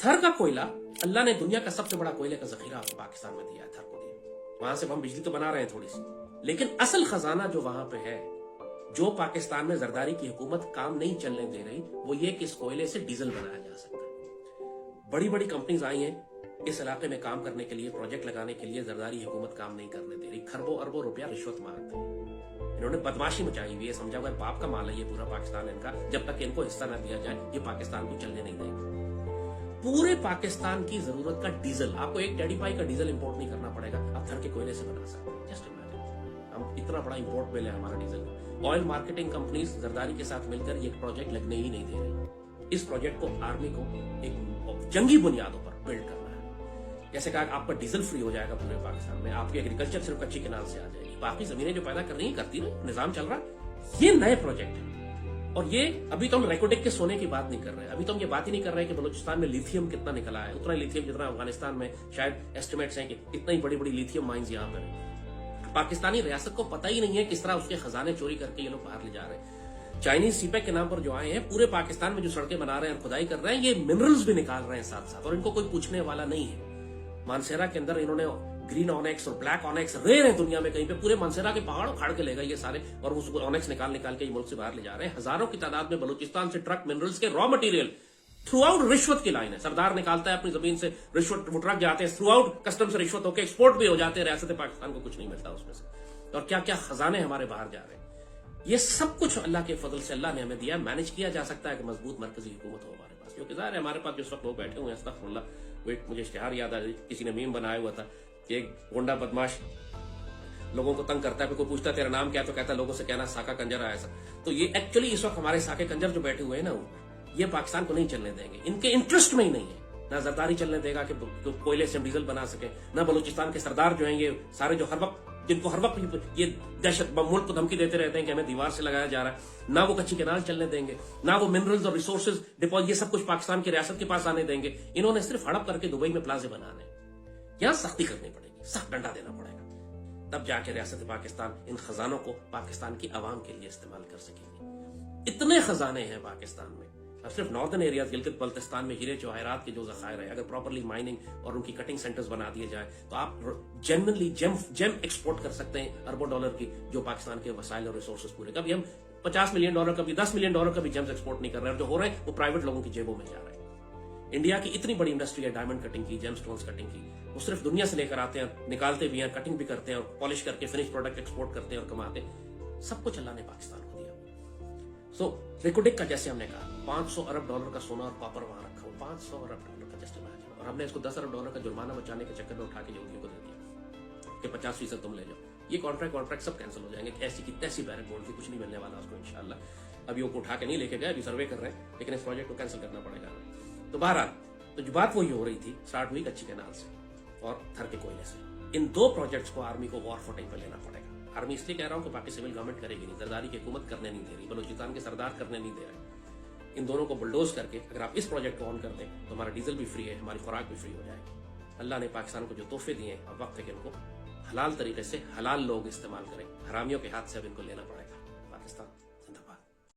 تھر کا کوئلہ اللہ نے دنیا کا سب سے بڑا کوئلے کا ذخیرہ آپ کو پاکستان میں دیا ہے، تھر کو دیا۔ وہاں سے ہم بجلی تو بنا رہے ہیں تھوڑی سی، لیکن اصل خزانہ جو وہاں پہ ہے، جو پاکستان میں زرداری کی حکومت کام نہیں چلنے دے رہی، وہ یہ کہ اس کوئلے سے ڈیزل بنایا جا سکتا ہے۔ بڑی بڑی کمپنیز آئی ہیں اس علاقے میں کام کرنے کے لیے، پروجیکٹ لگانے کے لیے، زرداری حکومت کام نہیں کرنے دے رہی، کھربوں اربوں روپیہ رشوت مانگتے ہیں۔ انہوں نے بدماشی مچائی ہوئی ہے، سمجھا ہوا ہے باپ کا مال ہے یہ پورا پاکستان ان کا، جب تک ان کو حصہ نہ دیا جائے یہ پاکستان کو چلنے نہیں دیں گے۔ پورے پاکستان کی ضرورت کا ڈیزل، آپ کو ایک ڈیڈی پائی کا ڈیزل امپورٹ نہیں کرنا پڑے گا، آپ تھر کے کوئلے سے بنا سکتے ہیں۔ جسٹ امیجن، ہم اتنا بڑا امپورٹ مل ہے ہمارا diesel. Oil marketing companies Zardari کے ساتھ مل کر یہ پروجیکٹ لگنے ہی نہیں دے رہی۔ اس پروجیکٹ کو آرمی کو ایک جنگی بنیادوں پر بلڈ کرنا ہے۔ جیسے کہا آپ کا ڈیزل فری ہو جائے گا پورے پاکستان میں، آپ کی ایگریکلچر صرف کچی کنال سے آ جائے گی، باقی زمینیں جو پیدا کر رہی ہیں کرتی رہی، نظام چل رہا ہے۔ یہ نئے پروجیکٹ ہیں، اور یہ ابھی تو ہم ریکوڈک کے سونے کی بات نہیں کر رہے ہیں، ابھی تو ہم یہ بات ہی نہیں کر رہے ہیں کہ بلوچستان میں لیتھیم کتنا نکلا ہے، اتنا لیتھیم جتنا افغانستان میں شاید ایسٹیمیٹس ہیں کہ اتنا ہی بڑی بڑی لیتھیم مائنز یہاں پر ہیں۔ پاکستانی ریاست کو پتہ ہی نہیں ہے کس طرح اس کے خزانے چوری کر کے یہ لوگ باہر لے جا رہے ہیں۔ چائنیز سی پیک کے نام پر جو آئے ہیں، پورے پاکستان میں جو سڑکیں بنا رہے ہیں اور کھدائی کر رہے ہیں، یہ منرلز بھی نکال رہے ہیں ساتھ ساتھ، اور ان کو کوئی پوچھنے والا نہیں ہے۔ مانسیرا کے اندر انہوں نے گرین آنیکس اور بلیک آنیکس ریئر ہیں دنیا میں کہیں پہ، پورے مانسیرا کے پہاڑ اکھاڑ کے لے گئے یہ سارے، اور اس آنیکس نکال کے یہ ملک سے باہر لے جا رہے ہیں۔ ہزاروں کی تعداد میں بلوچستان سے ٹرک منرلز کے را مٹیریل تھرو آؤٹ رشوت کی لائن ہے۔ سردار نکالتا ہے اپنی زمین سے رشوت، وہ ٹرک جاتے ہیں تھرو آؤٹ کسٹم سے رشوت ہو کے ایکسپورٹ بھی ہو جاتے ہیں، ریاست پاکستان کو کچھ نہیں ملتا اس میں سے، اور کیا کیا خزانے ہمارے باہر جا رہے ہیں۔ یہ سب کچھ اللہ کے فضل سے اللہ نے ہمیں دیا، مینج کیا جا سکتا ہے کہ مضبوط مرکزی حکومت ہو ہمارے پاس، کیونکہ ظاہر ہے ہمارے پاس جس وقت لوگ بیٹھے ہوئے ہیں، استغفر اللہ، وہ ایک مجھے اشتہار یاد آ کسی نے میم بنایا ہوا تھا کہ ایک گنڈا بدماش لوگوں کو تنگ کرتا ہے، پھر کوئی پوچھتا ہے تیرا نام کیا، تو کہتا ہے لوگوں سے کہنا ساکا کنجر آیا سا۔ تو یہ ایکچولی اس وقت ہمارے ساکے کنجر جو بیٹھے ہوئے ہیں نا، یہ پاکستان کو نہیں چلنے دیں گے، ان کے انٹرسٹ میں ہی نہیں ہے۔ نہ زرداری چلنے دے گا کہ کوئلے سے ہم ڈیزل بنا سکیں، نہ بلوچستان کے سردار جو ہیں یہ سارے جو ہر وقت جن کو ہر وقت یہ دہشت ملک کو دھمکی دیتے رہتے ہیں کہ ہمیں دیوار سے لگایا جا رہا ہے، نہ وہ کچی کنال چلنے دیں گے، نہ وہ منرلز اور ریسورسز ڈپوزٹ یہ سب کچھ پاکستان کی ریاست کے پاس آنے دیں گے۔ انہوں نے صرف ہڑپ کر کے دبئی میں پلازے بنانے، یہاں سختی کرنی پڑے گی، سخت ڈنڈا دینا پڑے گا، تب جا کے ریاست پاکستان ان خزانوں کو پاکستان کی عوام کے لیے استعمال کر سکے گی۔ اتنے خزانے ہیں پاکستان میں، اب صرف ناردن ایریاز گلگت بلتستان میں ہیرے جواہرات کے جو ذخائر ہیں، اگر پراپرلی مائننگ اور ان کی کٹنگ سینٹرز بنا دیے جائے تو آپ جینوینلی جیم ایکسپورٹ کر سکتے ہیں اربوں ڈالر کی، جو پاکستان کے وسائل اور ریسورسز پورے۔ کبھی ہم $50 ملین کا بھی، $10 ملین کا بھی جیمز ایکسپورٹ نہیں کر رہے ہیں، جو ہو رہے ہیں وہ پرائیویٹ لوگوں کی جیبوں میں جا رہے ہیں۔ انڈیا کی اتنی بڑی انڈسٹری ہے ڈائمنڈ کٹنگ کی، جیم سٹونز کٹنگ کی، وہ صرف دنیا سے لے کر آتے ہیں، نکالتے بھی ہیں، کٹنگ بھی کرتے ہیں، اور پالش کر کے فنش پروڈکٹ ایکسپورٹ کرتے ہیں اور کماتے ہیں۔ سب کچھ اللہ نے پاکستان کو دیا۔ سو ریکوڈک کا جیسے ہم نے کہا $500 ارب کا سونا اور کاپر وہاں رکھا ہوا، $500 ارب کا جسٹ امیجن، اور ہم نے اس کو $10 ارب کا جرمانہ بچانے کے چکر میں اٹھا کے یہودیوں کو دے دیا کہ 50% تم لے جاؤ۔ یہ کانٹریکٹ سب کینسل ہو جائیں گے، ایسی کی تیسی بیرک گولڈ کی کچھ نہیں ملنے والا اس کو انشاءاللہ۔ ابھی وہ اٹھا کے نہیں لے کے گئے، ابھی سروے کر رہے ہیں، لیکن اس پروجیکٹ کو کینسل کرنا پڑے گا۔ تو بہرحال تو جو بات وہی ہو رہی تھی، اسٹارٹ ہوئی کچی کینال سے اور تھر کے کوئلے سے۔ ان دو پروجیکٹس کو آرمی کو وار فوٹنگ پہ لینا پڑے گا۔ آرمی اس لیے کہہ رہا ہوں کہ باقی سول گورنمنٹ کرے گی نہیں، زرداری کی حکومت کرنے نہیں دے رہی، بلوچستان کے سردار کرنے نہیں دے رہے۔ ان دونوں کو بلڈوز کر کے اگر آپ اس پروجیکٹ کو آن کر دیں تو ہمارا ڈیزل بھی فری ہے، ہماری خوراک بھی فری ہو جائے گی۔ اللہ نے پاکستان کو جو تحفے دیے ہیں، اب وقت ہے کہ ان کو حلال طریقے سے حلال لوگ استعمال کریں، حرامیوں کے ہاتھ سے اب ان کو لینا پڑے گا۔ پاکستان